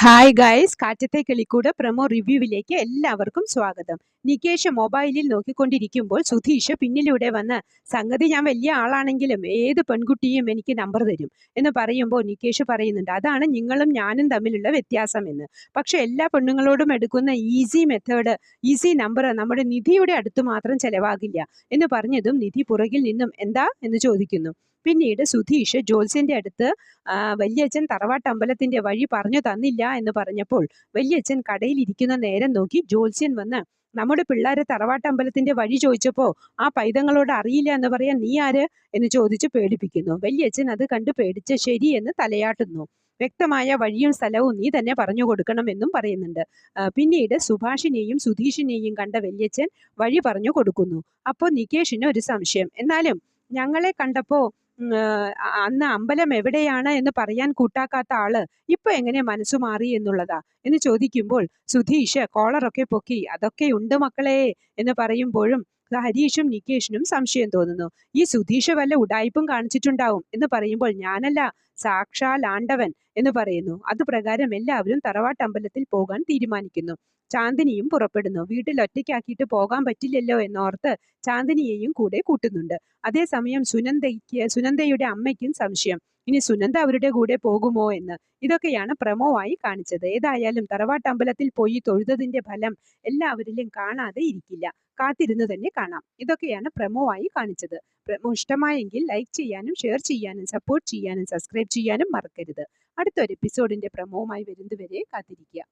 Hi guys, കാറ്റത്തെ കിളിക്കൂട് promo റിവ്യൂവിലേക്ക് എല്ലാവർക്കും സ്വാഗതം. നികേഷ് മൊബൈലിൽ നോക്കിക്കൊണ്ടിരിക്കുമ്പോൾ സുധീഷ് പിന്നിലൂടെ വന്ന്, സംഗതി ഞാൻ വലിയ ആളാണെങ്കിലും ഏത് പെൺകുട്ടിയും എനിക്ക് നമ്പർ തരും എന്ന് പറയുമ്പോൾ നികേഷ് പറയുന്നുണ്ട്, അതാണ് നിങ്ങളും ഞാനും തമ്മിലുള്ള വ്യത്യാസം എന്ന്. പക്ഷെ എല്ലാ പെണ്ണുങ്ങളോടും എടുക്കുന്ന ഈസി മെത്തേഡ്, ഈസി നമ്പർ നമ്മുടെ നിധിയുടെ അടുത്ത് മാത്രം ചെലവാകില്ല എന്ന് പറഞ്ഞതും നിധി പുറകിൽ നിന്നും എന്താ എന്ന് ചോദിക്കുന്നു. പിന്നീട് സുധീഷ് ജോത്സ്യന്റെ അടുത്ത് വല്യച്ഛൻ തറവാട്ടമ്പലത്തിന്റെ വഴി പറഞ്ഞു തന്നില്ല എന്ന് പറഞ്ഞപ്പോൾ വല്യച്ഛൻ കടയിലിരിക്കുന്ന നേരം നോക്കി ജോത്സ്യൻ വന്ന്, നമ്മുടെ പിള്ളേരെ തറവാട്ടമ്പലത്തിന്റെ വഴി ചോദിച്ചപ്പോ ആ പൈതങ്ങളോട് അറിയില്ല എന്ന് പറയാൻ നീ ആര് എന്ന് ചോദിച്ച് പേടിപ്പിക്കുന്നു. വല്യച്ഛൻ അത് കണ്ട് പേടിച്ച് ശരി എന്ന് തലയാട്ടുന്നു. വ്യക്തമായ വഴിയും സ്ഥലവും നീ തന്നെ പറഞ്ഞു കൊടുക്കണമെന്നും പറയുന്നുണ്ട്. പിന്നീട് സുഭാഷിനെയും സുധീഷിനെയും കണ്ട വല്യച്ഛൻ വഴി പറഞ്ഞു കൊടുക്കുന്നു. അപ്പോൾ നികേഷിന് ഒരു സംശയം, എന്നാലും ഞങ്ങളെ കണ്ടപ്പോ അന്ന് അമ്പലം എവിടെയാണ് എന്ന് പറയാൻ കൂട്ടാക്കാത്ത ആള് ഇപ്പൊ എങ്ങനെ മനസ്സു മാറി എന്നുള്ളതാ എന്ന് ചോദിക്കുമ്പോൾ സുധീഷ് കോളറൊക്കെ പൊക്കി, അതൊക്കെ ഉണ്ട് മക്കളെ എന്ന് പറയുമ്പോഴും ഹരീഷും നികേഷിനും സംശയം തോന്നുന്നു. ഈ സുധീഷ് വല്ല ഉടായിപ്പും കാണിച്ചിട്ടുണ്ടാവും എന്ന് പറയുമ്പോൾ ഞാനല്ല, സാക്ഷാൽ ആണ്ടവൻ എന്ന് പറയുന്നു. അത് പ്രകാരം എല്ലാവരും തറവാട്ടമ്പലത്തിൽ പോകാൻ തീരുമാനിക്കുന്നു. ചാന്ദിനിയും പുറപ്പെടുന്നു. വീട്ടിൽ ഒറ്റയ്ക്കാക്കിയിട്ട് പോകാൻ പറ്റില്ലല്ലോ എന്നോർത്ത് ചാന്ദിനിയെയും കൂടെ കൂട്ടുന്നുണ്ട്. അതേസമയം സുനന്ദയുടെ അമ്മയ്ക്കും സംശയം, ഇനി സുനന്ദ അവരുടെ കൂടെ പോകുമോ എന്ന്. ഇതൊക്കെയാണ് പ്രമോ ആയി കാണിച്ചത്. ഏതായാലും തറവാട്ടമ്പലത്തിൽ പോയി തൊഴുതതിന്റെ ഫലം എല്ലാവരിലും കാണാതെ ഇരിക്കില്ല, കാത്തിരുന്ന് തന്നെ കാണാം. ഇതൊക്കെയാണ് പ്രമോ ആയി കാണിച്ചത്. പ്രമോ ഇഷ്ടമായെങ്കിൽ ലൈക്ക് ചെയ്യാനും ഷെയർ ചെയ്യാനും സപ്പോർട്ട് ചെയ്യാനും സബ്സ്ക്രൈബ് ചെയ്യാനും മറക്കരുത്. അടുത്തൊരു എപ്പിസോഡിന്റെ പ്രമോവുമായി വരുന്നതുവരെ കാത്തിരിക്കുക.